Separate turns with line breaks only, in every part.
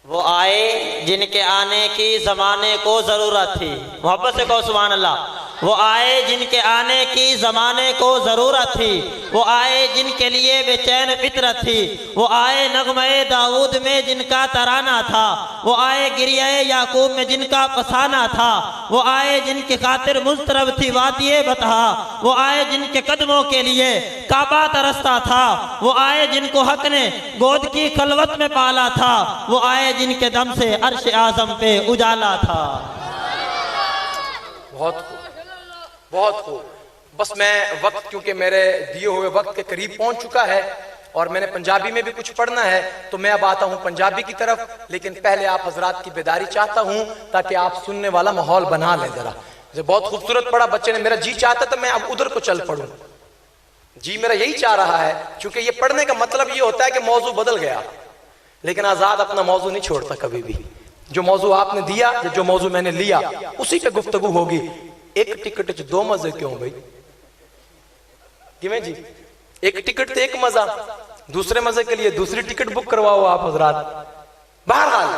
वो आए जिनके आने की ज़माने को ज़रूरत थी। मोहब्बत से कहो सुभान अल्लाह। वो आए जिनके आने की ज़माने को ज़रूरत थी। वो आए जिनके लिए बेचैन फितरत थी। वो आए नगमे दाऊद में जिनका तराना था। वो आए गिरियाए याकूब में जिनका फसाना था। वो आए जिनकी खातिर मुस्तरब थी वादिये बतहा। वो आए जिनके कदमों के लिए काबा तरसता था। वो आए जिनको हक ने गोद की खलवत में पाला था। वो आए जिनके दम से अर्श आज़म पे उजाला था।
बहुत खूब, बहुत खूब। बस मैं वक्त, क्योंकि मेरे दिए हुए वक्त के करीब पहुंच चुका है और मैंने पंजाबी में भी कुछ पढ़ना है, तो मैं अब आता हूं पंजाबी की तरफ। लेकिन पहले आप हजरात की बेदारी चाहता हूं ताकि आप सुनने वाला माहौल बना लें जरा। बहुत खूबसूरत पढ़ा बच्चे ने, मेरा जी चाहता था मैं अब उधर को चल पढ़ूं। जी मेरा यही चाह रहा है, क्योंकि ये पढ़ने का मतलब ये होता है कि मौजू बदल गया, लेकिन आजाद अपना मौजू नहीं छोड़ता कभी भी। जो मौजू आपने दिया, जो मौजू मैंने लिया, उसी पे गुफ्तगू होगी। एक टिकट च दो मजे क्यों भाई? किवें जी? एक टिकट ते एक मजा, दूसरे मजे के लिए दूसरी टिकट बुक करवाओ आप हजरात। बहरहाल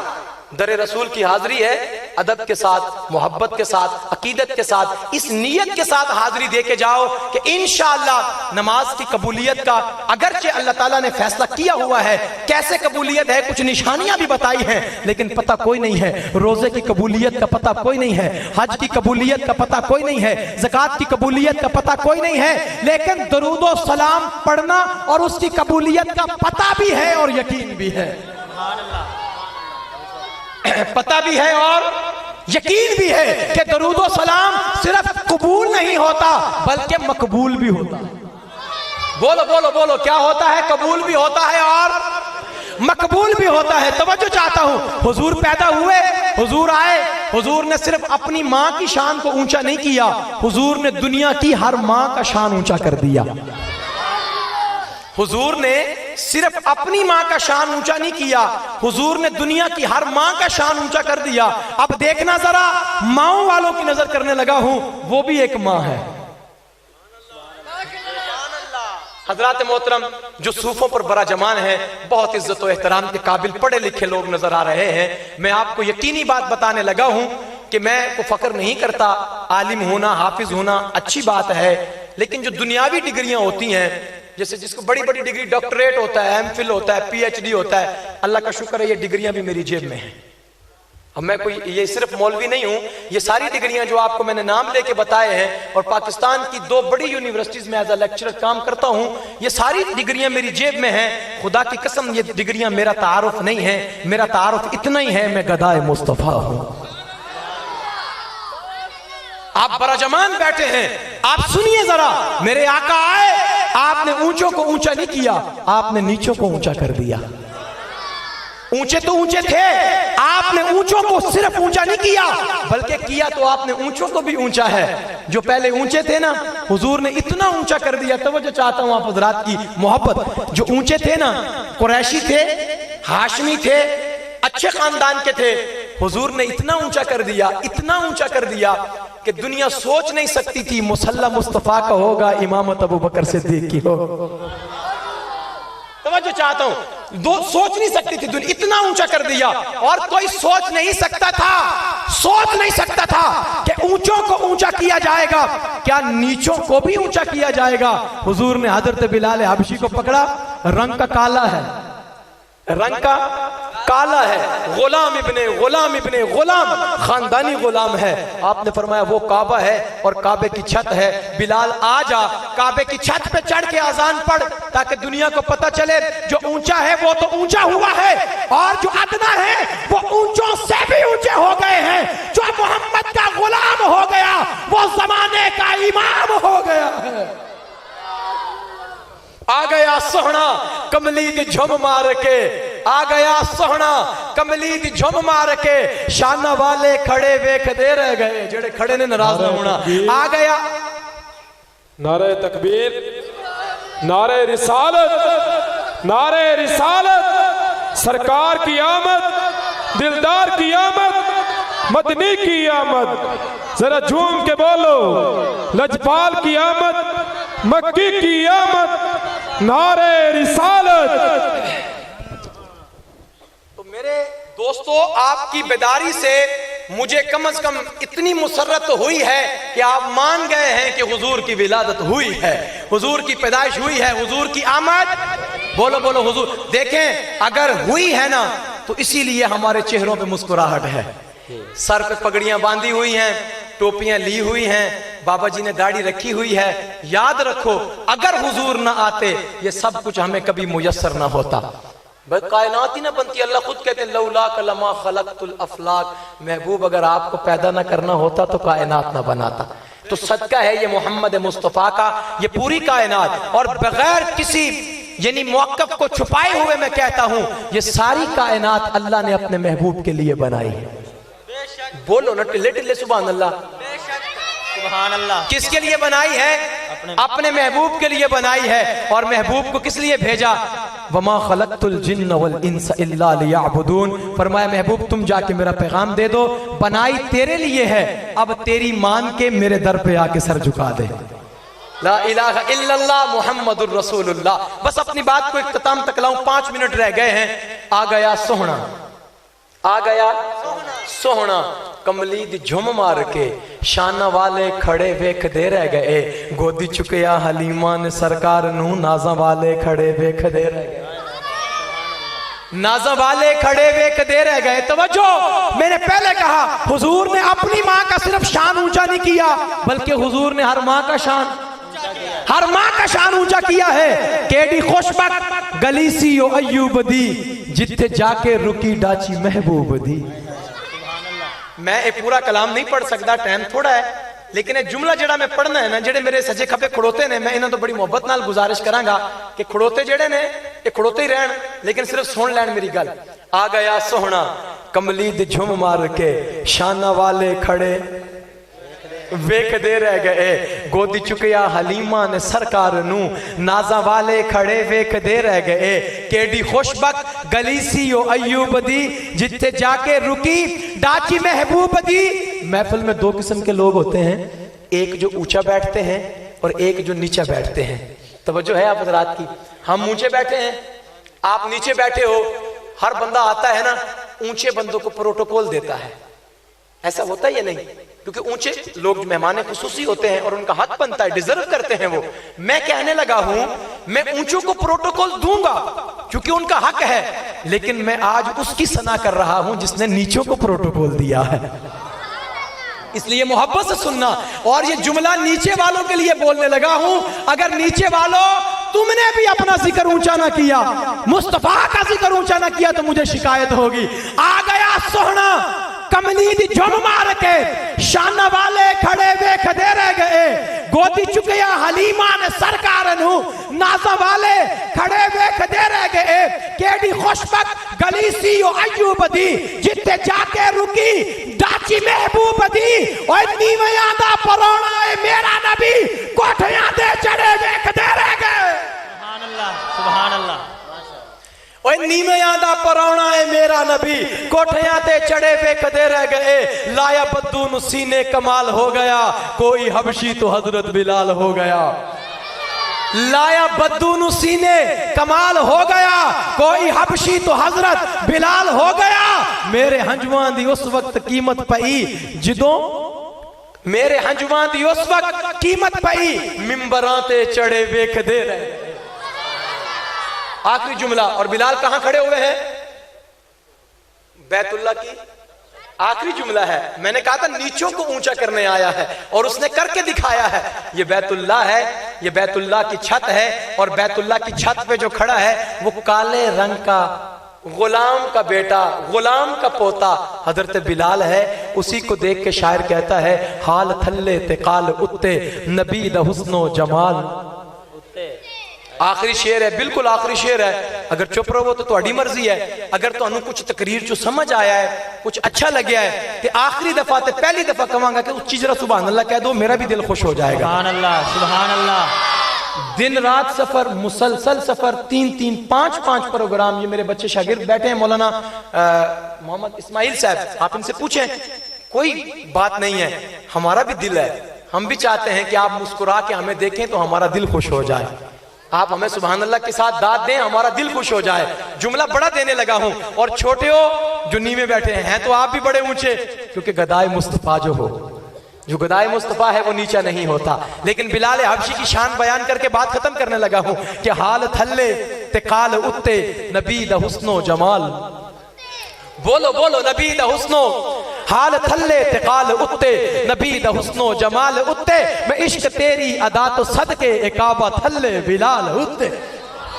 दरे रसूल की हाजिरी है, अदब के साथ, मोहब्बत के साथ, अकीदत के साथ, इस नीयत के साथ हाजिरी दे के जाओ कि इंशाअल्लाह नमाज की कबूलियत का अगरचे अल्लाह ताला ने फैसला किया हुआ है। कैसे कबूलियत है, कुछ निशानियां भी बताई हैं, लेकिन पता कोई नहीं है। रोजे की कबूलियत का पता कोई नहीं है, हज की कबूलियत का पता कोई नहीं है, ज़कात की कबूलियत का पता कोई नहीं है, लेकिन दरूद व सलाम पढ़ना और उसकी कबूलियत का पता भी है और यकीन भी है। पता भी है और यकीन भी है कि दरूद व सलाम सिर्फ कबूल नहीं होता बल्कि मकबूल भी होता। बोलो बोलो बोलो, क्या होता है? कबूल भी होता है और मकबूल भी होता है। तवज्जो चाहता हूं, हुजूर पैदा हुए, हुजूर आए, हुजूर ने सिर्फ अपनी मां की शान को ऊंचा नहीं किया, हुजूर ने दुनिया की हर मां का शान ऊंचा कर दिया। हुजूर ने सिर्फ अपनी मां का शान ऊंचा नहीं किया, हुजूर ने दुनिया की हर मां का शान ऊंचा कर दिया। अब देखना जरा, माओ वालों की नजर करने लगा हूं, वो भी एक मां है। हजरात मोहतरम, जो सूफों पर बरा जमान है, बहुत इज्जत और एहतराम के काबिल पढ़े लिखे लोग नजर आ रहे हैं। मैं आपको यकीनी बात बताने लगा हूं कि मैं को फख्र नहीं करता, आलिम होना, हाफिज होना अच्छी बात है, लेकिन जो दुनियावी डिग्रियां होती हैं, जैसे जिसको बड़ी बड़ी डिग्री, डॉक्टरेट होता है, एमफिल होता है, पीएचडी होता है, अल्लाह का शुक्र है ये डिग्रियां भी मेरी जेब में हैं। अब मैं कोई ये सिर्फ मौलवी नहीं हूं, ये सारी डिग्रियां जो आपको मैंने नाम लेके बताए हैं, और पाकिस्तान की 2 बड़ी यूनिवर्सिटीज में एज अ लेक्चरर काम करता हूं, ये सारी डिग्रियां मेरी जेब में हैं। खुदा की कसम ये डिग्रियां मेरा तारुफ नहीं है, मेरा तारुफ इतना ही है, मैं गदाए मुस्तफा हूं। आप बराजमान बैठे हैं, आप सुनिए जरा, मेरे आका आए, आपने ऊंचों को ऊंचा नहीं किया, आपने नीचों को ऊंचा कर दिया। ऊंचे तो ऊंचे थे, आपने ऊंचों को सिर्फ ऊंचा नहीं किया, बल्कि किया तो आपने ऊंचों को भी ऊंचा है। जो पहले ऊंचे थे ना, हुजूर ने इतना ऊंचा कर दिया। तवज्जो चाहता हूं आप हजरात की मोहब्बत। जो ऊंचे थे ना, कुरैशी थे, हाशमी थे, अच्छे खानदान के थे, हुजूर ने इतना ऊंचा कर दिया, इतना ऊंचा कर दिया कि दुनिया सोच नहीं सकती थी मुसल्ला मुस्तफा का होगा, इमामत अबू बकर सिद्दीक की हो। तवज्जो चाहता हूं, सोच नहीं सकती थी दुनिया, इतना ऊंचा कर दिया। और कोई सोच नहीं सकता था कि ऊंचों को ऊंचा किया जाएगा, क्या नीचों को भी ऊंचा किया जाएगा। हुजूर ने हजरत बिलाल हबशी को पकड़ा, रंग का काला है, रंग का काला है, गुलाम इब्ने गुलाम, खानदानी गुलाम है। आपने फरमाया वो काबा है और काबे की छत है, बिलाल आ जा, काबे की छत पे चढ़ के अजान पढ़, ताकि दुनिया को पता चले जो ऊंचा है वो तो ऊंचा हुआ है, और जो अदना है वो ऊंचों से भी ऊंचे हो गए हैं। जो मोहम्मद का गुलाम हो गया वो जमाने का इमाम हो गया है। आ गया सोहना कमली दी झुम मार के, आ गया सोहना कमली दी झुम मार के, शाना वाले खड़े वेखदे रह गए, जेड़े खड़े ने नाराज ना होना। आ गया
नारे तकबीर, नारे रिसालत, नारे रिसालत, सरकार की आमद, दिलदार की आमद, मदनी की आमद, जरा झूम के बोलो, लजपाल की आमद, मक्की की आमद, नारे रिसालत।
तो मेरे दोस्तों, आपकी बेदारी से मुझे कम से कम इतनी मुसर्रत हुई है कि आप मान गए हैं कि हुजूर की विलादत हुई है, हुजूर की पैदाइश हुई है, हुजूर की आमद, बोलो बोलो हुजूर। देखें, अगर हुई है ना तो इसीलिए हमारे चेहरों पे मुस्कुराहट है, सर पे पगड़ियां बांधी हुई हैं, टोपियां ली हुई हैं, बाबा जी ने दाढ़ी रखी हुई है। याद रखो, अगर हुजूर ना आते ये सब कुछ हमें कभी मुयस्सर ना होता, भाई कायनात ही ना बनती। अल्लाह खुद कहते हैं लौला कलमा खलक़तुल अफलाक, महबूब अगर आपको पैदा ना करना होता तो कायनात ना बनाता। तो सदका है ये मोहम्मद मुस्तफ़ा का, ये पूरी कायनात, और बगैर किसी यानी मौक़िफ़ को छुपाए हुए मैं कहता हूं, ये सारी कायनात अल्लाह ने अपने महबूब के लिए बनाई है। बोलो ना टिल्ले टिल्ले सुभान अल्लाह।
सुभान अल्लाह।
किसके लिए बनाई है? अपने महबूब के लिए बनाई है। और महबूब को किस लिए भेजा? वमा खलक़तुल जिन्न वल इंस इल्ला लियअबुदून। फरमाया महबूब तुम जाके मेरा पैगाम दे दो, बनाई तेरे लिए है, अब तेरी मान के मेरे दर पे आके सर झुका दे। ला इलाहा इल्लल्लाह मुहम्मदुर रसूलुल्लाह। बस अपनी बात को इख्तिताम तक लाऊं, 5 मिनट रह गए हैं। आ गया सोहना, आ गया सोहना, कमली दी झुम मार के शाना वाले खड़े वेख दे रह गए, गोदी चुकिया हलीमा ने सरकार नू, नाजा वाले खड़े वेख दे रह गए, नाजा वाले खड़े वेख दे रह गए। तवज्जो, मैंने पहले कहा हुजूर ने अपनी माँ का सिर्फ शान ऊंचा नहीं किया, बल्कि हुजूर ने हर माँ का शान, हर माँ का शान ऊंचा किया है। केडी खुशबक गली सी ओ अयूब दी, जिथे जाके रुकी डाची महबूब दी। मैं एक पूरा कलाम नहीं पढ़ सकता, टाइम थोड़ा है, लेकिन एक जुमला जड़ा मैं पढ़ना है ना, जेडे मेरे सजे खबे खड़ोते ने, मैं इन्हों तो बड़ी मोहब्बत नाल गुजारिश करांगा कि खड़ोते जेडे ने ये खड़ोते ही रहन, लेकिन सिर्फ सुन लैन मेरी गल। आ गया सोहना कमली दी झुम मार के शाना वाले खड़े वेख दे रह गए, गोदी चुकिया हलीमा ने सरकार नू, नाजा वाले खड़े वेख दे रह गए, केडी खुशबक गली सी ओ अयूब दी, जिथे जाके रुकी डाची महबूब दी। महफिल में 2 किस्म के लोग होते हैं, एक जो ऊंचा बैठते हैं और एक जो नीचा बैठते हैं। तवज्जो है आप हज़रात की? हम ऊंचे बैठे हैं, आप नीचे बैठे हो। हर बंदा आता है ना, ऊंचे बंदों को प्रोटोकॉल देता है, ऐसा होता है या नहीं? क्योंकि ऊंचे लोग मेहमान खुसूसी होते हैं और उनका हक बनता है, डिजर्व करते हैं वो। मैं कहने लगा हूं, मैं ऊंचों को प्रोटोकॉल दूंगा क्योंकि उनका हक है, लेकिन मैं आज उसकी सना कर रहा हूं जिसने नीचों को प्रोटोकॉल दिया है। इसलिए मोहब्बत से सुनना। और ये जुमला नीचे वालों के लिए बोलने लगा हूं, अगर नीचे वालों तुमने भी अपना जिक्र ऊंचा ना किया, मुस्तफा का जिक्र ऊंचा ना किया, तो मुझे शिकायत होगी। आ गया सोहना कमली दी झुम मार के शाना वाले खड़े वेख दे रह गए, गोदी चुकिया हलीमा ने सरकार नू, नाजा वाले खड़े वेख दे रह गए, केडी खुशबक गली सी ओ अयूब दी, जिथे जाके रुकी डाची महबूब दी। ओए नीवियां दा परौणा है मेरा नबी, कोठियां दे चढ़े वेख दे रह गए।
सुभान अल्लाह, सुभान अल्लाह।
ओए नीवियां दा परौणा है मेरा नबी, कोठियां ते चढ़े वेखदे रह गए, लाया बद्दू नु सीने कमाल हो गया, कोई हबशी तो हजरत बिलाल हो गया। लाया बद्दू नु सीने कमाल हो गया, कोई हबशी तो हजरत बिलाल हो गया। मेरे हंजुआं दी उस वक्त कीमत पई, जिदों मेरे हंजुआं दी उस वक्त कीमत पई, मिंबरां ते चढ़े वेखदे रह गए। आखिरी जुमला। और बिलाल कहां खड़े हुए हैं? बैतुल्लाह की आखिरी जुमला है। मैंने कहा था नीचों को ऊंचा करने आया है और उसने करके दिखाया है। ये बैतुल्लाह है, ये बैतुल्लाह की छत है, और बैतुल्लाह की छत पे जो खड़ा है वो काले रंग का गुलाम का बेटा, गुलाम का पोता हजरत बिलाल है। उसी को देख के शायर कहता है, हाल थल्ले ते काल उत्ते नबी दा हुस्नो जमाल। आखिरी शेर है, बिल्कुल आखिरी शेर है। अगर चुप रहो तो तुम्हारी मर्जी है। अगर तुहानू कुछ तकरीर चो समझ आया है, कुछ अच्छा लगे है, तो आखिरी दफा ते पहली दफा कहूंगा कि उच्ची जरा सुभान अल्लाह कह दो, मेरा भी दिल खुश हो जाएगा।
सुभान अल्लाह, सुभान अल्लाह।
दिन रात सफर, मुसलसल सफर, 3-3, 5-5 प्रोग्राम। ये मेरे बच्चे शागिर्द बैठे हैं, मौलाना मोहम्मद इस्माइल साहब, आप इनसे पूछें, कोई बात नहीं है, हमारा भी दिल है, हम भी चाहते हैं कि आप मुस्कुरा के हमें देखें तो हमारा दिल खुश हो जाए। आप हमें सुभान अल्लाह के साथ दाद दें, हमारा दिल खुश हो जाए। जुमला बड़ा देने लगा हूं। और छोटे हो जो नीवे बैठे हैं तो आप भी बड़े ऊंचे, क्योंकि गदाए मुस्तफा जो हो, जो गदाए मुस्तफा है वो नीचा नहीं होता। लेकिन बिलाल हबशी की शान बयान करके बात खत्म करने लगा हूं कि हाल थल्ले ते काल उत्ते नबी द हुस्नो जमाल। बोलो बोलो नबी द हुस्नो, हाल थल्ले ते काल उत्ते नबी द हुस्नो जमाल उत्ते, मैं इश्क तेरी अदा तो सदके एकाबा थल्ले बिलाल उत्ते।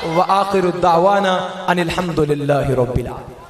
व आखिरु दावाना अनिल हम्दुलिल्लाहि रब्बिल आलमीन।